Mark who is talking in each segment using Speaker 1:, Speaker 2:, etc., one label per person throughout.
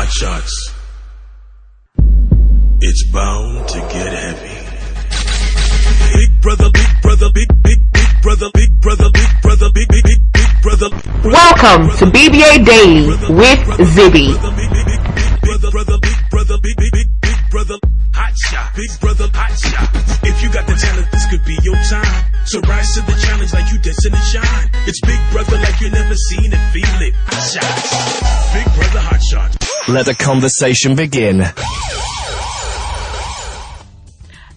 Speaker 1: Hot shots. It's bound to get heavy. Big brother, big brother, big brother, big brother, big brother, big brother.
Speaker 2: Welcome to BBA Daily with Zibby.
Speaker 1: Big brother, big brother, hot shot, big brother, hot shot. If you got the talent, this could be your time. So rise to the challenge like you destined to shine. It's Big Brother like you never seen it, feel it. Hot shots, Big Brother, hot shot.
Speaker 3: Let the conversation begin.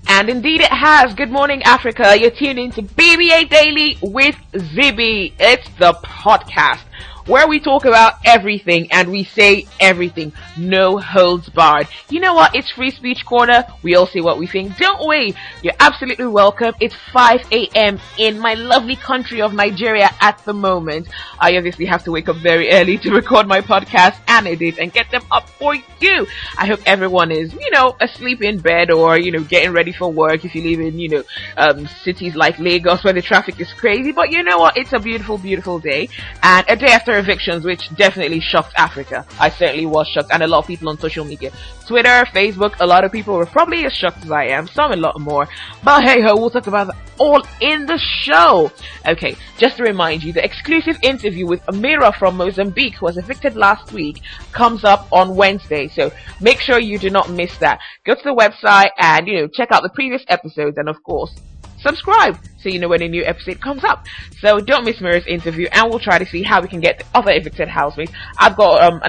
Speaker 2: And indeed it has. Good morning, Africa. You're tuned into BBA Daily with Zibby. It's the podcast where we talk about everything and we say everything. No holds barred. You know what? It's Free Speech Corner. We all say what we think, don't we? You're absolutely welcome. It's 5 a.m. in my lovely country of Nigeria at the moment. I obviously have to wake up very early to record my podcast and edit and get them up for you. I hope everyone is, asleep in bed or, getting ready for work if you live in, cities like Lagos where the traffic is crazy. But you know what? It's a beautiful, beautiful day. And a day after evictions, which definitely shocked Africa. I certainly was shocked, and a lot of people on social media, Twitter, Facebook, a lot of people were probably as shocked as I am, some a lot more, but hey ho, we'll talk about that all in the show. Okay, just to remind you, the exclusive interview with Amira from Mozambique, who was evicted last week, comes up on Wednesday, so make sure you do not miss that. Go to the website and check out the previous episodes, and of course subscribe so you know when a new episode comes up. So don't miss Mira's interview, and we'll try to see how we can get the other evicted housemates. I've got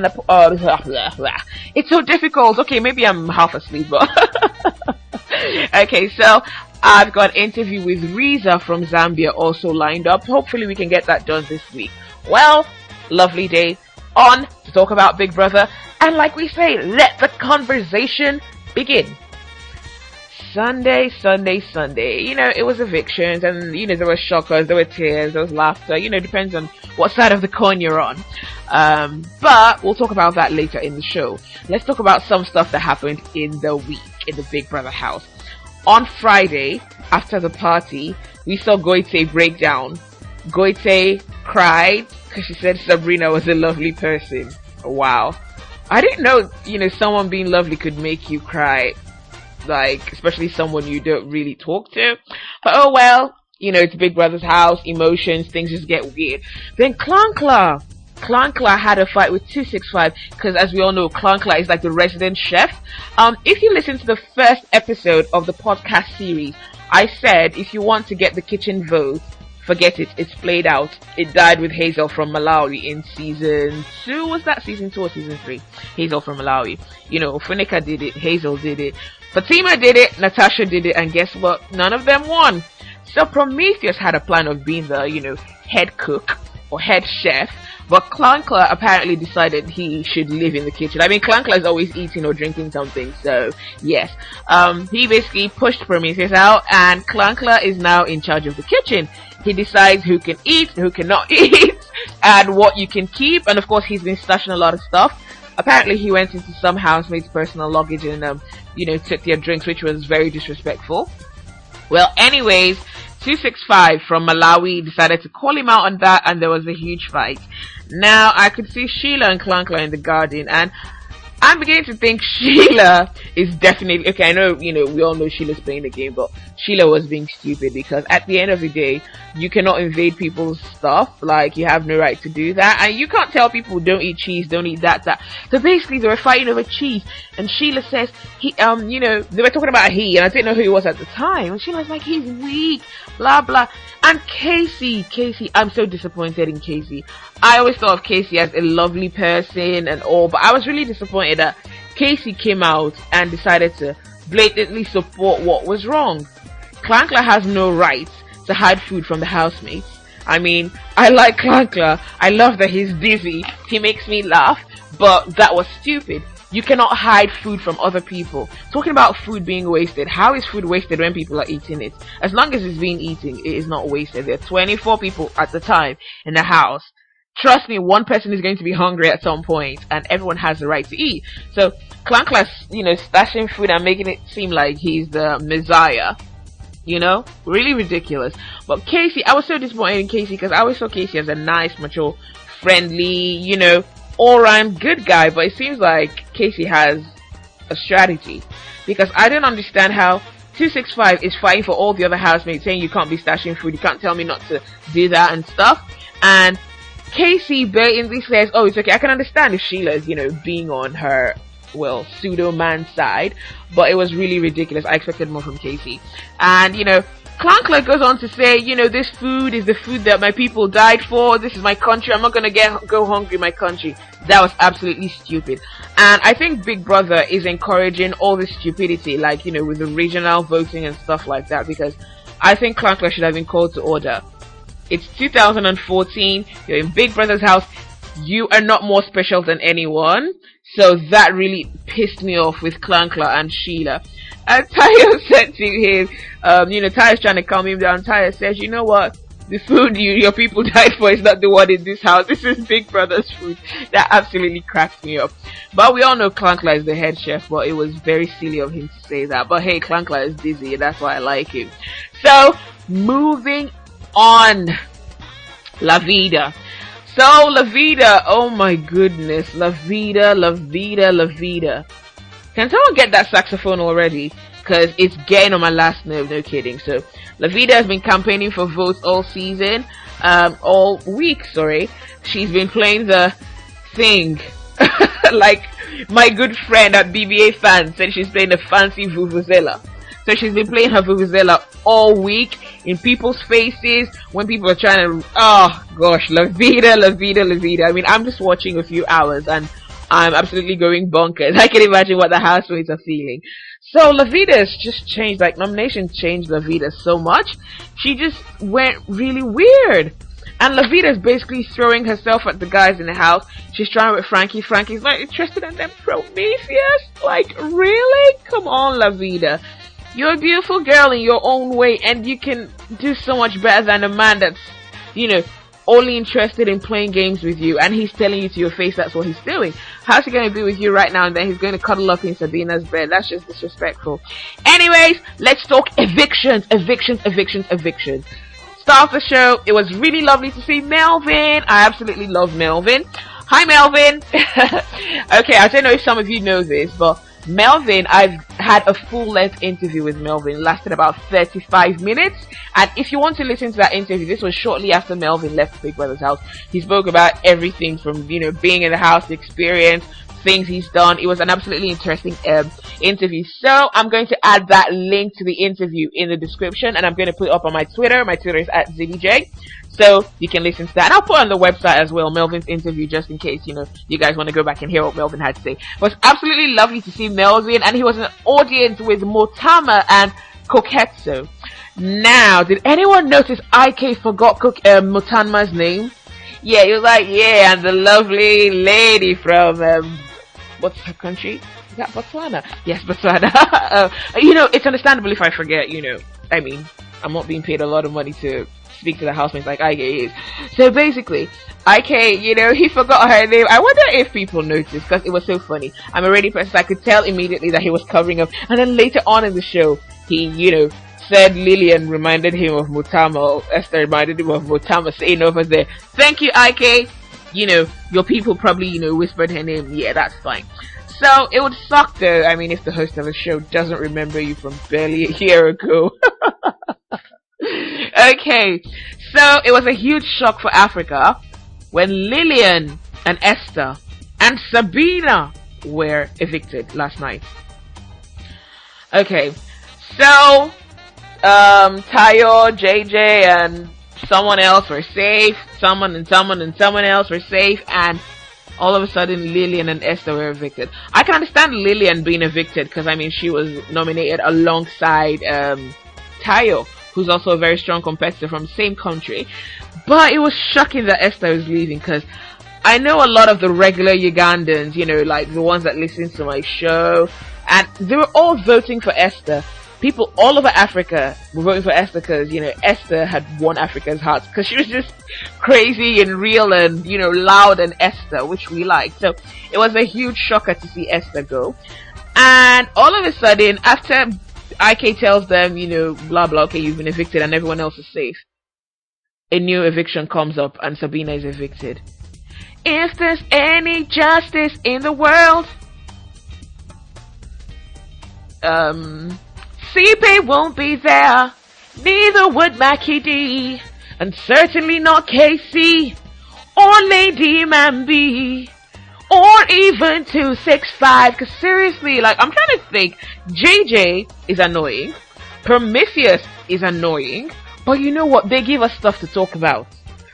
Speaker 2: it's so difficult. Okay, maybe I'm half asleep, but okay, so I've got an interview with Riza from Zambia also lined up. Hopefully we can get that done this week. Well, lovely day on to talk about Big Brother, and like we say, let the conversation begin. Sunday. It was evictions, and there were shockers, there were tears, there was laughter. Depends on what side of the coin you're on. But we'll talk about that later in the show. Let's talk about some stuff that happened in the week in the Big Brother house. On Friday, after the party, we saw Goite break down. Goite cried because she said Sabrina was a lovely person. Wow. I didn't know, someone being lovely could make you cry. Like, especially someone you don't really talk to. But oh well, it's Big Brother's house, emotions, things just get weird. Then Klankla had a fight with 265, because as we all know, Klankla is like the resident chef. If you listen to the first episode of the podcast series, I said if you want to get the kitchen vote, forget it, it's played out. It died with Hazel from Malawi in season 2. Was that season 2 or season 3? Hazel from Malawi. Funika did it, Hazel did it, Fatima did it, Natasha did it, and guess what? None of them won. So Prometheus had a plan of being the, head cook or head chef, but Klankla apparently decided he should live in the kitchen. I mean, Klankla is always eating or drinking something, so yes. He basically pushed Prometheus out, and Klankla is now in charge of the kitchen. He decides who can eat, who cannot eat, and what you can keep, and of course he's been stashing a lot of stuff. Apparently he went into some housemate's personal luggage and, took their drinks, which was very disrespectful. Well, anyways, 265 from Malawi decided to call him out on that, and there was a huge fight. Now, I could see Sheila and Klankla in the garden, and I'm beginning to think Sheila is definitely, okay, I know, we all know Sheila's playing the game, but Sheila was being stupid, because at the end of the day, you cannot invade people's stuff, like, you have no right to do that, and you can't tell people don't eat cheese, don't eat that. So basically, they were fighting over cheese, and Sheila says, they were talking about he, and I didn't know who he was at the time, and Sheila's like, he's weak, blah, blah, and Casey, I'm so disappointed in Casey. I always thought of Casey as a lovely person and all, but I was really disappointed that Casey came out and decided to blatantly support what was wrong. Klankla has no right to hide food from the housemates. I mean, I like Klankla. I love that he's busy. He makes me laugh, but that was stupid. You cannot hide food from other people. Talking about food being wasted, how is food wasted when people are eating it? As long as it's being eaten, it is not wasted. There are 24 people at the time in the house. Trust me, one person is going to be hungry at some point, and everyone has the right to eat. So, Klankla's, stashing food and making it seem like he's the messiah. Really ridiculous. But Casey, I was so disappointed in Casey, because I always saw Casey as a nice, mature, friendly, all-round good guy, but it seems like Casey has a strategy, because I don't understand how 265 is fighting for all the other housemates, saying you can't be stashing food, you can't tell me not to do that and stuff. And Casey blatantly says, oh, it's okay. I can understand if Sheila is, being on her, pseudo man side, but it was really ridiculous. I expected more from Casey. And, Clankler goes on to say, this food is the food that my people died for. This is my country. I'm not gonna go hungry in my country. That was absolutely stupid. And I think Big Brother is encouraging all this stupidity, like, with the regional voting and stuff like that, because I think Clankler should have been called to order. It's 2014. You're in Big Brother's house. You are not more special than anyone. So that really pissed me off with Clankler and Sheila. And Tayo said to him, Tayo's trying to calm him down. Tayo says, you know what? The food your people died for is not the one in this house. This is Big Brother's food. That absolutely cracked me up. But we all know Clankler is the head chef, but it was very silly of him to say that. But hey, Clankler is busy, and that's why I like him. So, moving on. La Vida. So, La Vida, oh my goodness. La Vida, La Vida, La Vida. Can someone get that saxophone already? Because it's getting on my last nerve, no kidding. So, La Vida has been campaigning for votes all season, all week, sorry. She's been playing the thing. Like, my good friend at BBA fan said she's playing the fancy vuvuzela. So she's been playing her vuvuzela all week in people's faces when people are trying to, oh gosh, La Vida, La Vida, La Vida. I mean, I'm just watching a few hours and I'm absolutely going bonkers. I can imagine what the housemates are feeling. So La Vida has just changed, like nomination changed La Vida so much. She just went really weird. And La Vida is basically throwing herself at the guys in the house. She's trying with Frankie. Frankie's not interested in them Prometheus. Like, really? Come on, La Vida. You're a beautiful girl in your own way, and you can do so much better than a man that's, only interested in playing games with you, and he's telling you to your face that's what he's doing. How's he going to be with you right now, and then he's going to cuddle up in Sabina's bed? That's just disrespectful. Anyways, let's talk evictions. Start the show. It was really lovely to see Melvin. I absolutely love Melvin. Hi, Melvin. Okay, I don't know if some of you know this, but Melvin, I've had a full-length interview with Melvin. It lasted about 35 minutes. And if you want to listen to that interview, this was shortly after Melvin left Big Brother's house. He spoke about everything from, being in the house, the experience, things he's done. It was an absolutely interesting interview. So I'm going to add that link to the interview in the description, and I'm going to put it up on my Twitter. My Twitter is at ZibbyJ. So you can listen to that. And I'll put on the website as well, Melvin's interview, just in case, you guys want to go back and hear what Melvin had to say. It was absolutely lovely to see Melvin, and he was an audience with Motama and Koketsu. Now, did anyone notice IK forgot Motama's name? Yeah, he was like, yeah, and the lovely lady from, what's her country? Is that Botswana? Yes, Botswana. It's understandable if I forget, I mean, I'm not being paid a lot of money to speak to the housemates like IK is. So basically, IK, he forgot her name. I wonder if people noticed, because it was so funny. I'm a ready person, so I could tell immediately that he was covering up. And then later on in the show, he, said Lillian reminded him of Mutama, or Esther reminded him of Mutama, saying over there, thank you, IK. Your people probably, whispered her name. Yeah, that's fine. So, it would suck though, I mean, if the host of a show doesn't remember you from barely a year ago. Okay, so it was a huge shock for Africa when Lillian and Esther and Sabina were evicted last night. Okay, so Tayo, JJ, and someone else were safe. Someone else were safe, and all of a sudden Lillian and Esther were evicted. I can understand Lillian being evicted because, I mean, she was nominated alongside Tayo, who's also a very strong competitor from the same country. But it was shocking that Esther was leaving, because I know a lot of the regular Ugandans, like the ones that listen to my show, and they were all voting for Esther. People all over Africa were voting for Esther because, Esther had won Africa's hearts, because she was just crazy and real and, loud and Esther, which we liked. So it was a huge shocker to see Esther go. And all of a sudden, after IK tells them, blah blah, okay, you've been evicted and everyone else is safe, a new eviction comes up and Sabina is evicted. If there's any justice in the world, CP won't be there, neither would Mackie D, and certainly not KC, or Lady Mambi, or even 265, cause seriously, like, I'm trying to think, JJ is annoying, Prometheus is annoying, but you know what, they give us stuff to talk about.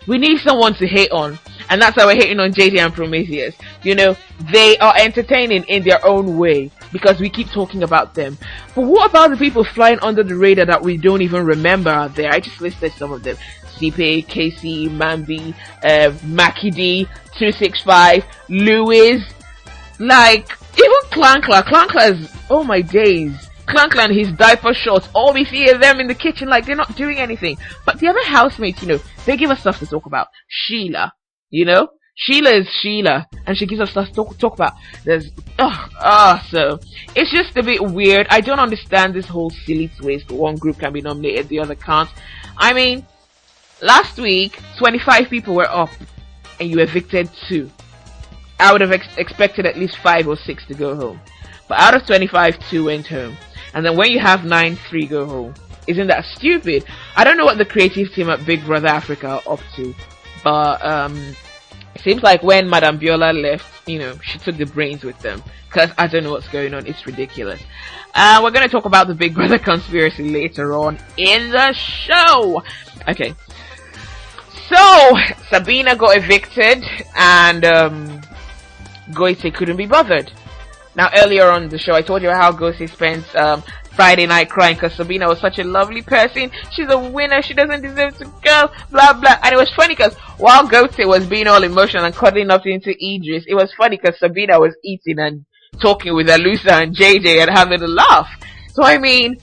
Speaker 2: We need someone to hate on, and that's why we're hating on JJ and Prometheus. You know, they are entertaining in their own way, because we keep talking about them. But what about the people flying under the radar that we don't even remember out there? I just listed some of them. CP, KC, Mambi, Mackie D, 265, Lewis, like, even Clankla. Clankla is, oh my days. Clankla and his diaper shorts, all we see is them in the kitchen like they're not doing anything. But the other housemates, you know, they give us stuff to talk about. Sheila, you know? Sheila is Sheila, and she gives us stuff to talk about. There's, so, it's just a bit weird. I don't understand this whole silly twist. One group can be nominated, the other can't. I mean, last week, 25 people were up, and you evicted 2. I would have expected at least 5 or 6 to go home. But out of 25, 2 went home. And then when you have 9, 3 go home. Isn't that stupid? I don't know what the creative team at Big Brother Africa are up to. But, it seems like when Madame Biola left, you know, she took the brains with them. Because I don't know what's going on. It's ridiculous. We're going to talk about the Big Brother conspiracy later on in the show. Okay. So, Sabina got evicted. And, Goite couldn't be bothered. Now, earlier on the show, I told you how Goite spent Friday night crying because Sabina was such a lovely person. She's a winner. She doesn't deserve to go. Blah, blah. And it was funny because while Goite was being all emotional and cuddling up into Idris, it was funny because Sabina was eating and talking with Alusa and JJ and having a laugh. So, I mean,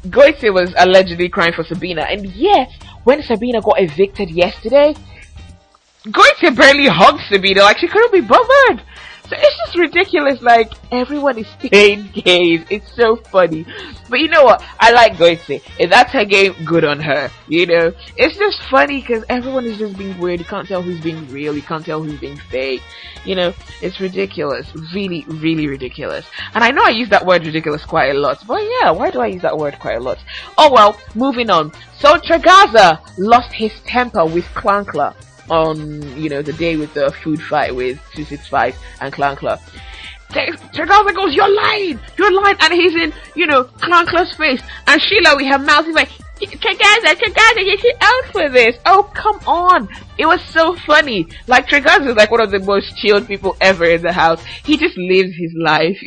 Speaker 2: Goite was allegedly crying for Sabina. And yet, when Sabina got evicted yesterday, Goite barely hugged Sabina. Like, she couldn't be bothered. So it's just ridiculous, like, everyone is playing games. It's so funny. But you know what? I like Goite. If that's her game, good on her. You know? It's just funny because everyone is just being weird. You can't tell who's being real. You can't tell who's being fake. You know? It's ridiculous. Really, really ridiculous. And I know I use that word ridiculous quite a lot. But yeah, why do I use that word quite a lot? Oh well, moving on. So Tragaza lost his temper with Clankla on, you know, the day with the food fight with 265 and Clankla. Tragaza goes, you're lying, and he's in, you know, Clankla's face, and Sheila with her mouth is like, Tragaza, you're too old for this. Oh, come on. It was so funny. Like, Tragaza is like one of the most chilled people ever in the house. He just lives his life.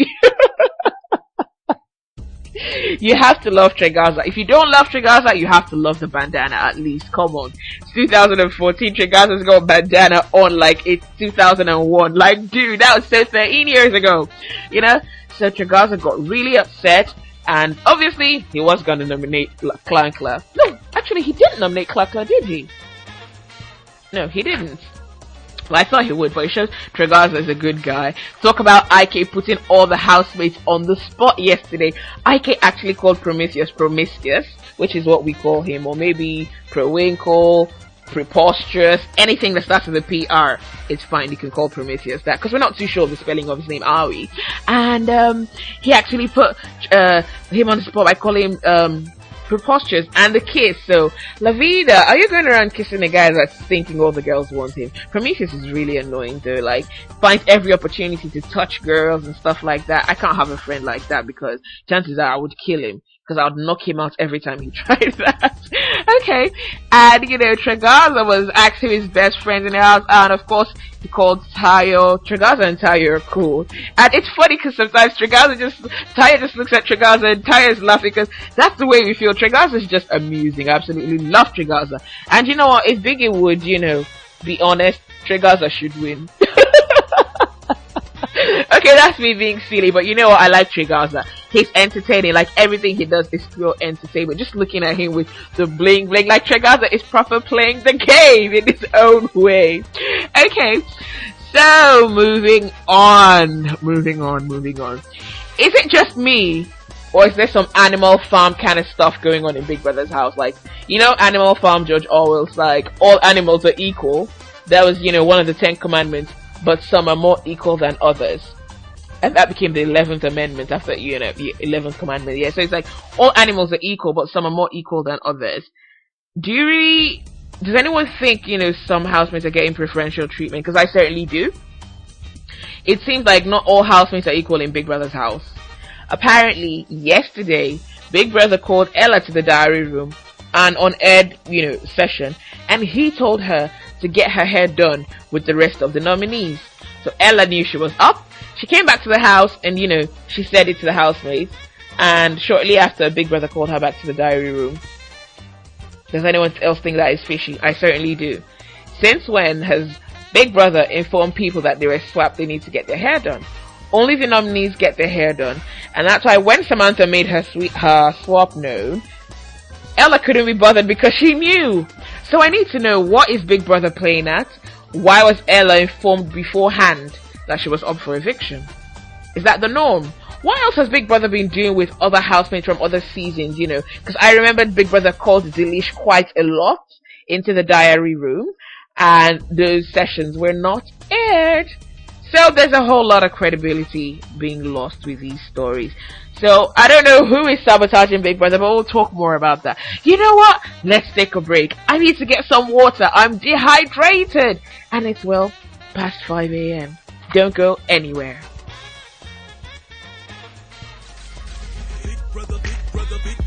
Speaker 2: You have to love Tragaza. If you don't love Tragaza, you have to love the bandana at least. Come on. It's 2014. Tragaza's got a bandana on like it's 2001. Like, dude, that was so 13 years ago. You know? So Tragaza got really upset. And obviously, he was going to nominate Clankla. No, actually, he didn't nominate Clankla, did he? No, he didn't. Well, I thought he would, but it shows Tragaza is a good guy. Talk about IK putting all the housemates on the spot yesterday. IK actually called Prometheus, which is what we call him, or maybe Prewinkle, Preposterous, anything that starts with a PR, it's fine, you can call Prometheus that, because we're not too sure of the spelling of his name, are we? And, he actually put, him on the spot by calling him, Preposterous and the kiss. So, La Vida, are you going around kissing a guy that's thinking all the girls want him? Prometheus is really annoying though, like, finds every opportunity to touch girls and stuff like that. I can't have a friend like that because chances are I would kill him. Because I would knock him out every time he tried that. Okay. And, you know, Tragaza was actually his best friend in the house. And, of course, he called Tayo. Tragaza and Tayo are cool. And it's funny because sometimes Tayo just looks at Tragaza and Tayo is laughing because that's the way we feel. Tragaza is just amusing. I absolutely love Tragaza. And you know what? If Biggie would, you know, be honest, Tragaza should win. Okay, that's me being silly, but you know what? I like Tragaza. He's entertaining. Like, everything he does is pure entertainment. Just looking at him with the bling bling. Like, Tragaza is proper playing the game in his own way. Okay, so moving on. Is it just me, or is there some Animal Farm kind of stuff going on in Big Brother's house? Like, you know, Animal Farm, George Orwell's like, all animals are equal. That was, you know, one of the 10 Commandments. But some are more equal than others. And that became the 11th amendment after, the 11th commandment. Yeah, so it's like all animals are equal, but some are more equal than others. Does anyone think, some housemates are getting preferential treatment? Because I certainly do. It seems like not all housemates are equal in Big Brother's house. Apparently, yesterday, Big Brother called Ella to the diary room, an on-aired, session, and he told her to get her hair done with the rest of the nominees. So Ella knew she was up. She came back to the house and, she said it to the housemates. And shortly after, Big Brother called her back to the diary room. Does anyone else think that is fishy? I certainly do. Since when has Big Brother informed people that they were swapped, they need to get their hair done? Only the nominees get their hair done. And that's why when Samantha made her swap known, Ella couldn't be bothered because she knew. So I need to know, what is Big Brother playing at? Why was Ella informed beforehand that she was up for eviction? Is that the norm? What else has Big Brother been doing with other housemates from other seasons, Because I remembered Big Brother called Delish quite a lot into the diary room, and those sessions were not aired. So there's a whole lot of credibility being lost with these stories. So I don't know who is sabotaging Big Brother, but we'll talk more about that. You know what? Let's take a break. I need to get some water. I'm dehydrated. And it's past 5 a.m. Don't go anywhere.
Speaker 1: Big brother, big brother, big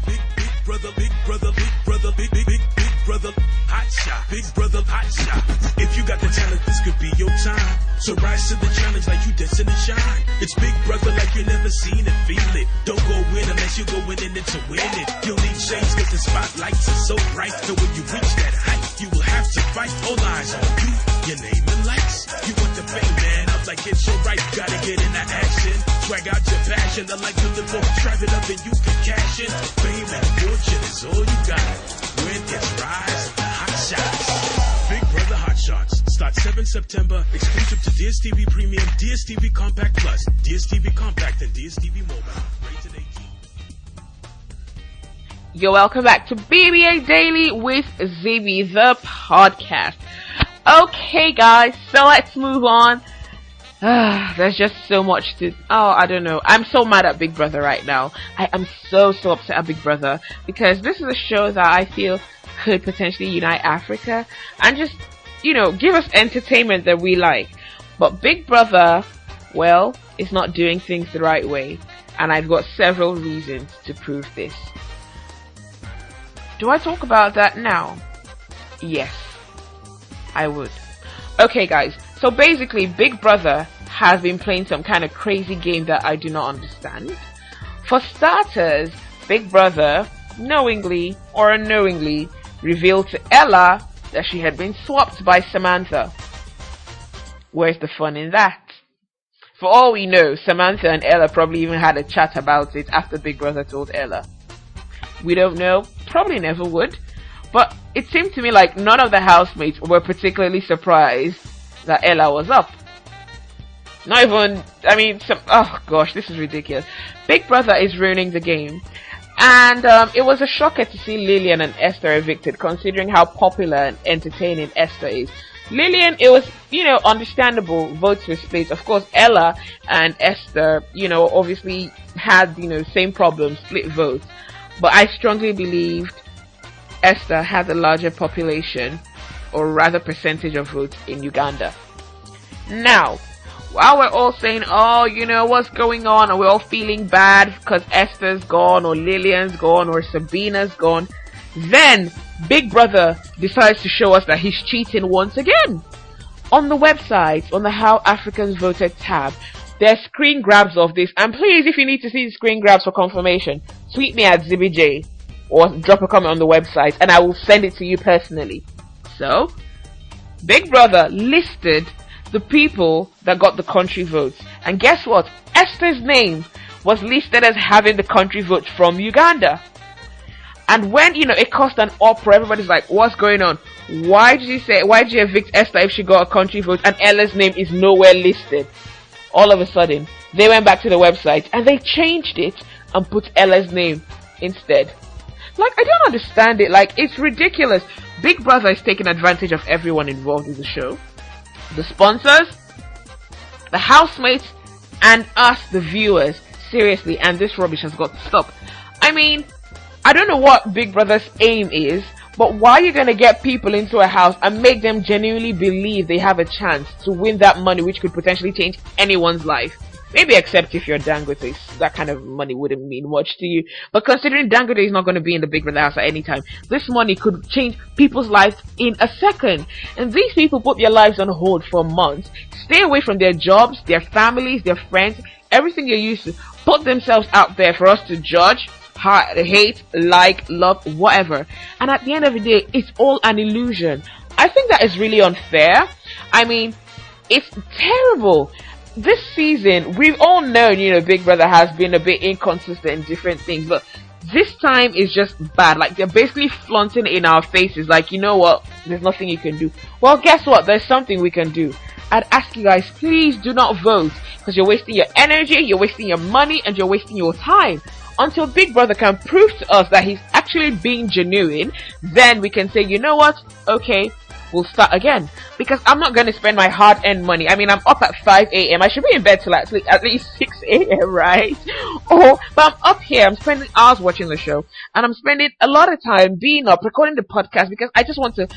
Speaker 1: brother, big brother, big brother, big brother, hot shot, big brother, hot shot. If you got the talent, this could be your time. So rise to the challenge like you destined to shine. It's Big Brother like you never seen it, feel it. Don't go in unless you go in it to win it. You'll need shades cause the spotlights are so bright. So when you reach that height, you will have to fight. All eyes on you, your name and lights. You want the fame, man, up like it's your right. Gotta get into action, swag out your passion. I like to live more, drive it up and you can cash in. Fame and fortune is all you got. When it's rise, hot shots. Big Brother Hot Shots starts 7 September, exclusive to DSTV Premium, DSTV Compact Plus, DSTV Compact, and DSTV Mobile. Rated 18.
Speaker 2: You're welcome back to BBA Daily with Zibby, the podcast. Okay, guys, so let's move on. There's just so much I don't know. I'm so mad at Big Brother right now. I am so upset at Big Brother because this is a show that I feel could potentially unite Africa and just, give us entertainment that we like. But Big Brother, is not doing things the right way, and I've got several reasons to prove this. Do I talk about that now? Yes, I would. Okay, guys, so basically Big Brother has been playing some kind of crazy game that I do not understand. For starters, Big Brother, knowingly or unknowingly, revealed to Ella that she had been swapped by Samantha. Where's the fun in that? For all we know, Samantha and Ella probably even had a chat about it after Big Brother told Ella. We don't know, probably never would, but it seemed to me like none of the housemates were particularly surprised that Ella was up. Not even, oh gosh, this is ridiculous. Big Brother is ruining the game. And it was a shocker to see Lillian and Esther evicted, considering how popular and entertaining Esther is. Lillian, it was, understandable, votes were split. Of course, Ella and Esther, obviously had, same problems, split votes. But I strongly believed Esther had a larger population, or rather percentage of votes in Uganda. Now, while we're all saying, what's going on, and we're all feeling bad because Esther's gone, or Lillian's gone, or Sabina's gone, then Big Brother decides to show us that he's cheating once again. On the website, on the How Africans Voted tab, there's screen grabs of this, and please, if you need to see the screen grabs for confirmation, tweet me at ZibbyJ, or drop a comment on the website, and I will send it to you personally. So, Big Brother listed the people that got the country votes. And guess what? Esther's name was listed as having the country votes from Uganda. And when, it caused an uproar, everybody's like, what's going on? Why did you evict Esther if she got a country vote and Ella's name is nowhere listed? All of a sudden, they went back to the website and they changed it and put Ella's name instead. Like, I don't understand it. Like, it's ridiculous. Big Brother is taking advantage of everyone involved in the show. The sponsors, the housemates, and us, the viewers, seriously, and this rubbish has got to stop. I mean, I don't know what Big Brother's aim is, but why are you going to get people into a house and make them genuinely believe they have a chance to win that money, which could potentially change anyone's life? Maybe except if you're Dangote, that kind of money wouldn't mean much to you. But considering Dangote is not going to be in the Big Brother house at any time, this money could change people's lives in a second. And these people put their lives on hold for months, stay away from their jobs, their families, their friends, everything you're used to, put themselves out there for us to judge, hate, like, love, whatever. And at the end of the day, it's all an illusion. I think that is really unfair. I mean, it's terrible. This season, we've all known, Big Brother has been a bit inconsistent in different things, but this time is just bad. Like, they're basically flaunting it in our faces, like, you know what, there's nothing you can do. Well, guess what, there's something we can do. I'd ask you guys, please do not vote, because you're wasting your energy, you're wasting your money, and you're wasting your time. Until Big Brother can prove to us that he's actually being genuine, then we can say, you know what, okay, we'll start again. Because I'm not going to spend my hard-earned money. I mean, I'm up at 5 a.m. I should be in bed till at least 6 a.m., right? But I'm up here. I'm spending hours watching the show. And I'm spending a lot of time being up, recording the podcast, because I just want to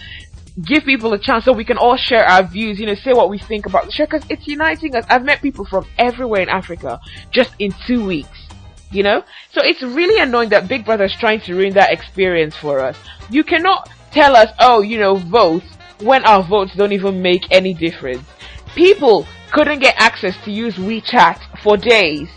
Speaker 2: give people a chance so we can all share our views, say what we think about the show, because it's uniting us. I've met people from everywhere in Africa just in 2 weeks. So it's really annoying that Big Brother is trying to ruin that experience for us. You cannot tell us, vote, when our votes don't even make any difference. People couldn't get access to use WeChat for days.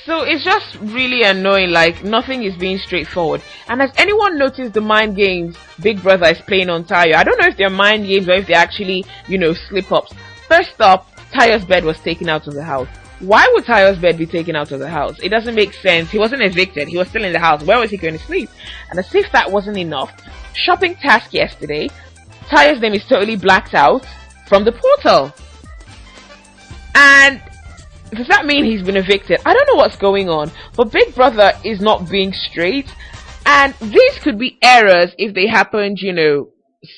Speaker 2: So it's just really annoying, like nothing is being straightforward. And has anyone noticed the mind games Big Brother is playing on Tayo? I don't know if they're mind games or if they're actually, slip-ups. First up, Tayo's bed was taken out of the house. Why would Tayo's bed be taken out of the house? It doesn't make sense. He wasn't evicted. He was still in the house. Where was he going to sleep? And as if that wasn't enough, shopping task yesterday, Tayo's name is totally blacked out from the portal. And does that mean he's been evicted? I don't know what's going on, but Big Brother is not being straight. And these could be errors if they happened,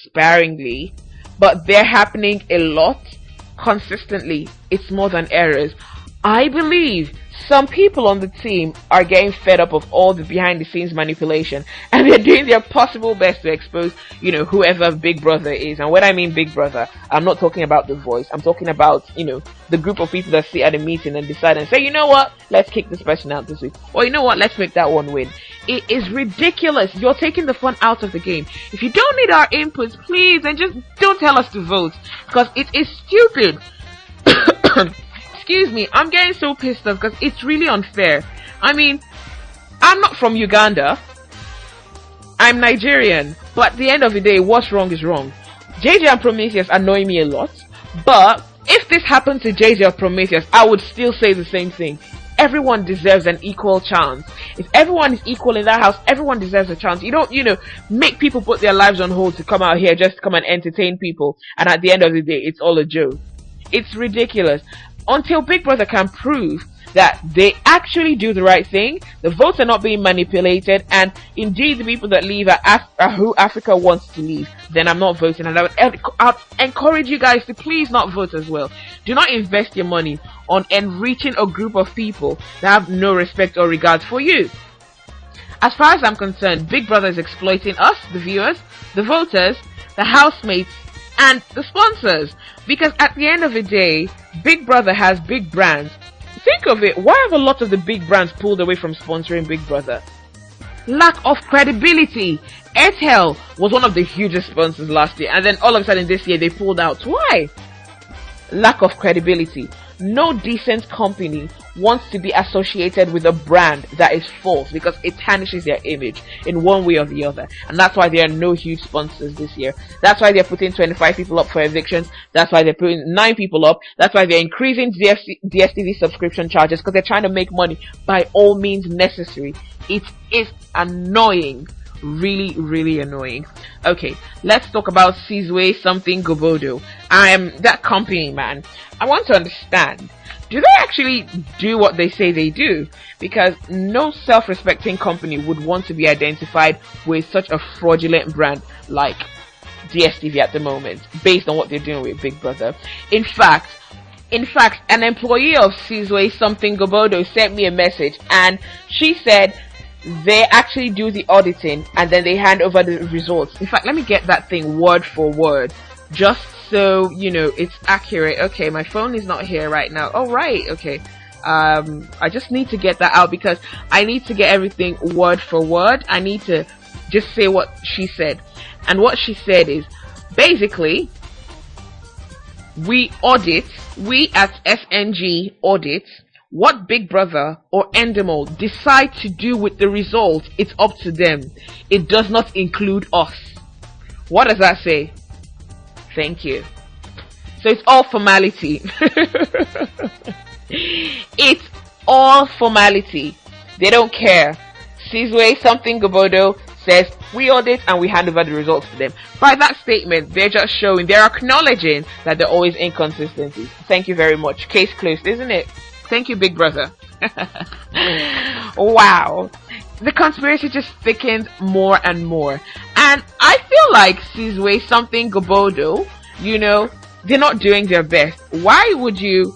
Speaker 2: sparingly, but they're happening a lot, consistently. It's more than errors. I believe some people on the team are getting fed up of all the behind the scenes manipulation, and they're doing their possible best to expose, whoever Big Brother is. And when I mean Big Brother, I'm not talking about The Voice. I'm talking about, the group of people that sit at a meeting and decide and say, you know what, let's kick this person out this week. Or you know what, let's make that one win. It is ridiculous. You're taking the fun out of the game. If you don't need our inputs, please, then just don't tell us to vote, because it is stupid. Excuse me, I'm getting so pissed off because it's really unfair. I mean, I'm not from Uganda. I'm Nigerian. But at the end of the day, what's wrong is wrong. JJ and Prometheus annoy me a lot. But if this happened to JJ or Prometheus, I would still say the same thing. Everyone deserves an equal chance. If everyone is equal in that house, everyone deserves a chance. You don't, make people put their lives on hold to come out here just to come and entertain people. And at the end of the day, it's all a joke. It's ridiculous. Until Big Brother can prove that they actually do the right thing, the votes are not being manipulated, and indeed the people that leave are who Africa wants to leave, then I'm not voting. And I'd encourage you guys to please not vote as well. Do not invest your money on enriching a group of people that have no respect or regard for you. As far as I'm concerned, Big Brother is exploiting us, the viewers, the voters, the housemates, and the sponsors. Because at the end of the day, Big Brother has big brands. Think of it, why have a lot of the big brands pulled away from sponsoring Big Brother? Lack of credibility. Airtel was one of the hugest sponsors last year, and then all of a sudden this year they pulled out. Why? Lack of credibility. No decent company wants to be associated with a brand that is false, because it tarnishes their image in one way or the other. And that's why there are no huge sponsors this year. That's why they're putting 25 people up for evictions. That's why they're putting 9 people up. That's why they're increasing DSTV subscription charges, because they're trying to make money by all means necessary. It is annoying. Really, really annoying. Okay, let's talk about Sizwe something Gobodo. I am that company, man. I want to understand, do they actually do what they say they do? Because no self-respecting company would want to be identified with such a fraudulent brand like DSTV at the moment, based on what they're doing with Big Brother. In fact, In fact, an employee of Sizwe something Gobodo sent me a message, and she said they actually do the auditing and then they hand over the results. In fact, let me get that thing word for word, just so you know it's accurate. Okay, my phone is not here right now. Oh right, okay. I just need to get that out because I need to get everything word for word. I need to just say what she said. And what she said is, basically, we at SNG audit what Big Brother or Endemol decide to do with the result. It's up to them. It does not include us. What does that say? Thank you. So it's all formality. It's all formality. They don't care. Sizwe something Gobodo says we audit and we hand over the results to them. By that statement, they're just showing, they're acknowledging that there are always inconsistencies. Thank you very much. Case closed, isn't it? Thank you, Big Brother. Wow. The conspiracy just thickens more and more. And I feel like Sizwe something Gobodo, you know, they're not doing their best. Why would you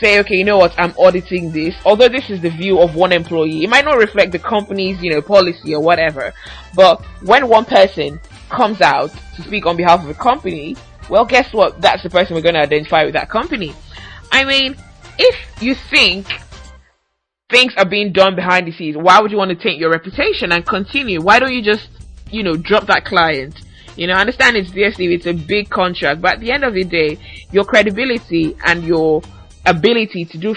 Speaker 2: say, okay, you know what, I'm auditing this, although this is the view of one employee. It might not reflect the company's, you know, policy or whatever, but when one person comes out to speak on behalf of a company, well, guess what, that's the person we're going to identify with that company. I mean, if you think things are being done behind the scenes, why would you want to taint your reputation and continue? Why don't you just, you know, drop that client? You know, I understand it's DSTV, it's a big contract, but at the end of the day, your credibility and your ability to do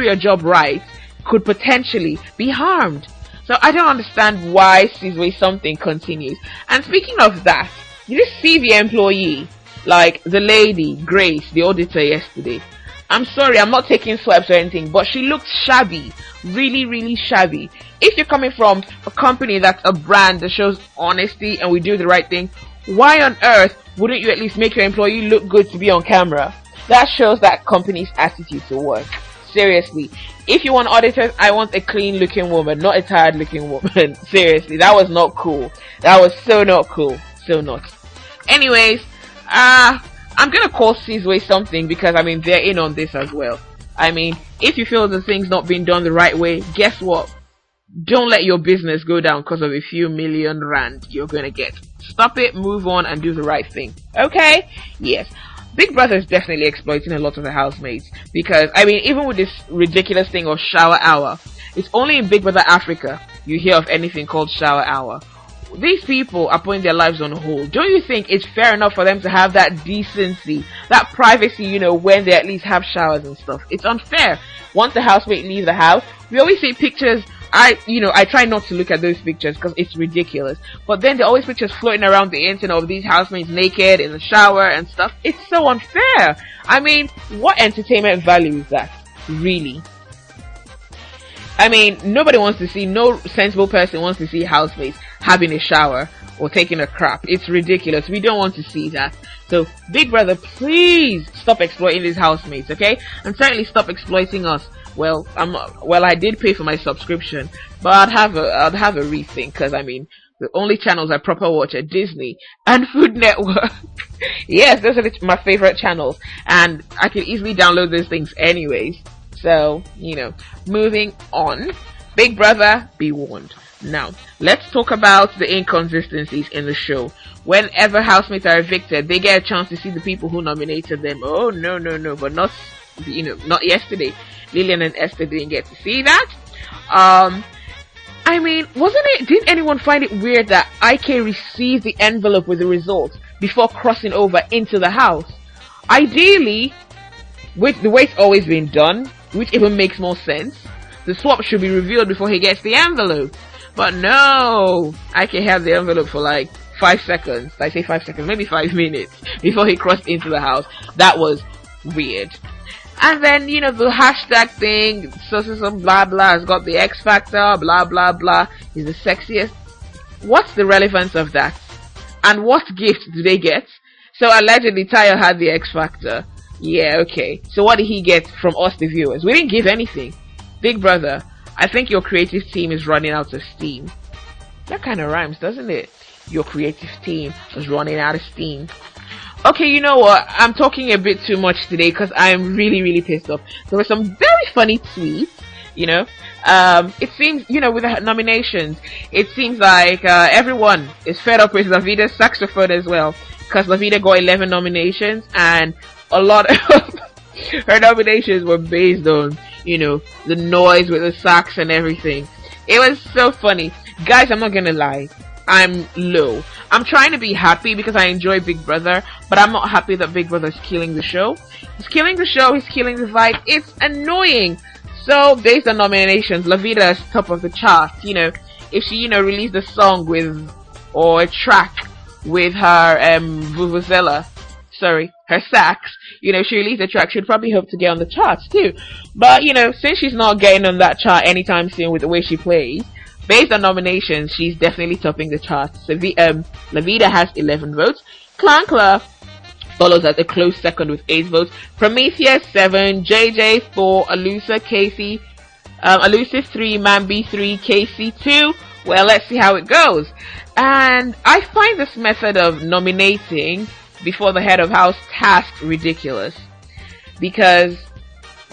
Speaker 2: your job right could potentially be harmed. So I don't understand why Sizwe something continues. And speaking of that, you just see the employee, like the lady Grace, the auditor yesterday. I'm sorry, I'm not taking swipes or anything, but she looked shabby, really, really shabby. If you're coming from a company that's a brand that shows honesty and we do the right thing, why on earth wouldn't you at least make your employee look good to be on camera? That shows that company's attitude to work. Seriously. If you want auditors, I want a clean looking woman, not a tired looking woman. Seriously, that was not cool. That was so not cool. So not. Anyways, I'm gonna call Sizwe something because, I mean, they're in on this as well. I mean, if you feel the thing's not being done the right way, guess what? Don't let your business go down because of a few million rand you're gonna get. Stop it, move on, and do the right thing. Okay? Yes. Big Brother is definitely exploiting a lot of the housemates because, I mean, even with this ridiculous thing of shower hour, it's only in Big Brother Africa you hear of anything called shower hour. These people are putting their lives on hold. Don't you think it's fair enough for them to have that decency, that privacy, you know, when they at least have showers and stuff? It's unfair. Once the housemate leave the house, we always see pictures. I try not to look at those pictures because it's ridiculous. But then there are always pictures floating around the internet of these housemates naked in the shower and stuff. It's so unfair. I mean, what entertainment value is that? Really? I mean, nobody wants to see, no sensible person wants to see housemates having a shower or taking a crap. It's ridiculous. We don't want to see that. So, Big Brother, please stop exploiting these housemates, okay? And certainly stop exploiting us. Well, I did pay for my subscription, but I'd have a rethink because, I mean, the only channels I proper watch are Disney and Food Network. Yes, those are my favorite channels, and I can easily download those things anyways. So, you know, moving on. Big Brother, be warned. Now, let's talk about the inconsistencies in the show. Whenever housemates are evicted, they get a chance to see the people who nominated them. Oh, no, but not yesterday. Lillian and Esther didn't get to see that. I mean, didn't anyone find it weird that IK received the envelope with the results before crossing over into the house? Ideally, with the way it's always been done, which even makes more sense, the swap should be revealed before he gets the envelope. But no, IK had the envelope for like 5 seconds. I say 5 seconds, maybe 5 minutes before he crossed into the house. That was weird. And then, you know, the hashtag thing, so blah blah, has got the X Factor, blah blah blah, is the sexiest. What's the relevance of that? And what gift do they get? So allegedly Tayo had the X Factor. Yeah, okay. So what did he get from us, the viewers? We didn't give anything. Big Brother, I think your creative team is running out of steam. That kind of rhymes, doesn't it? Your creative team is running out of steam. Okay, you know what? I'm talking a bit too much today because I'm really, really pissed off. There were some very funny tweets, you know. It seems, you know, with the nominations, it seems like everyone is fed up with Davida's saxophone as well, because Davida got 11 nominations, and a lot of her nominations were based on, you know, the noise with the sax and everything. It was so funny. Guys, I'm not gonna lie. I'm low. I'm trying to be happy because I enjoy Big Brother, but I'm not happy that Big Brother's killing the show. He's killing the show, he's killing the vibe. It's annoying. So, based on nominations, La Vida is top of the charts. You know, if she, you know, released a song with, or a track with her, vuvuzela, her sax, you know, she released a track, she'd probably hope to get on the charts too. But, you know, since she's not getting on that chart anytime soon with the way she plays, based on nominations, she's definitely topping the charts. So, La Vida has 11 votes. Clancla follows at a close second with 8 votes. Prometheus 7, JJ 4, Alusa, Casey, Alusa 3, Mambi 3, Casey 2. Well, let's see how it goes. And I find this method of nominating before the head of house task ridiculous, because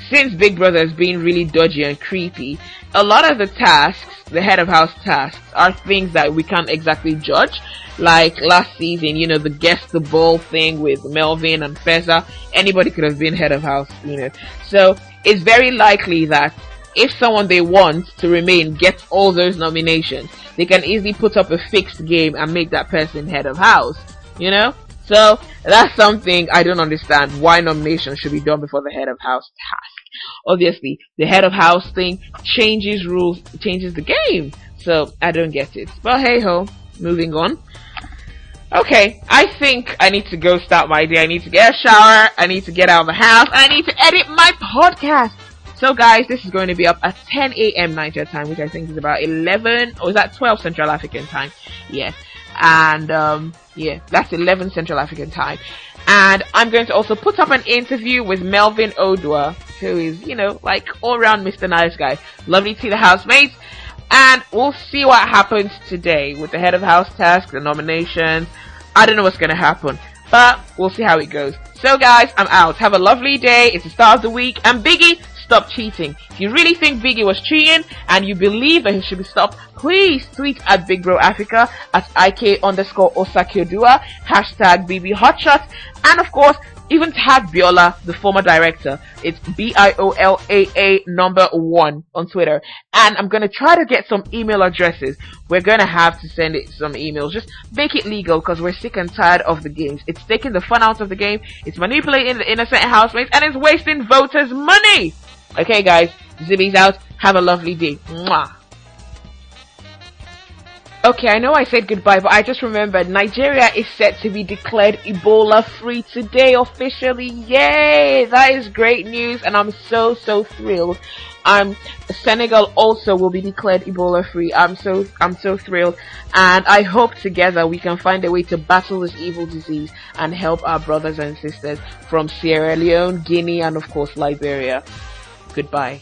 Speaker 2: since Big Brother has been really dodgy and creepy, a lot of the tasks, the head of house tasks, are things that we can't exactly judge. Like last season, you know, the guess the ball thing with Melvin and Feza. Anybody could have been head of house, you know. So it's very likely that if someone they want to remain gets all those nominations, they can easily put up a fixed game and make that person head of house, you know. So that's something I don't understand, why nominations should be done before the head of house task. Obviously, the head of house thing changes rules, changes the game. So I don't get it. But hey ho, moving on. Okay, I think I need to go start my day. I need to get a shower. I need to get out of the house. I need to edit my podcast. So guys, this is going to be up at 10 a.m. Niger time, which I think is about 11, or is that 12 Central African time? Yes. And yeah, that's 11 Central African time. And I'm going to also put up an interview with Melvin Odua, who is, you know, like all around Mr. Nice Guy. Lovely to see the housemates. And we'll see what happens today with the head of house task, the nominations. I don't know what's going to happen, but we'll see how it goes. So guys, I'm out. Have a lovely day. It's the start of the week. And Biggie, stop cheating. If you really think Biggie was cheating and you believe that he should be stopped, please tweet at Big Bro Africa, at IK_Osakiodua, hashtag BB Hotshot, and of course, even tag Biola, the former director. It's BIOLAA number 1 on Twitter. And I'm going to try to get some email addresses. We're going to have to send it some emails. Just make it legal, because we're sick and tired of the games. It's taking the fun out of the game. It's manipulating the innocent housemates. And it's wasting voters' money. Okay, guys. Zibby's out. Have a lovely day. Mwah. Okay, I know I said goodbye, but I just remembered Nigeria is set to be declared Ebola free today officially. Yay! That is great news, and I'm so thrilled. Senegal also will be declared Ebola free. I'm so thrilled, and I hope together we can find a way to battle this evil disease and help our brothers and sisters from Sierra Leone, Guinea, and of course Liberia. Goodbye.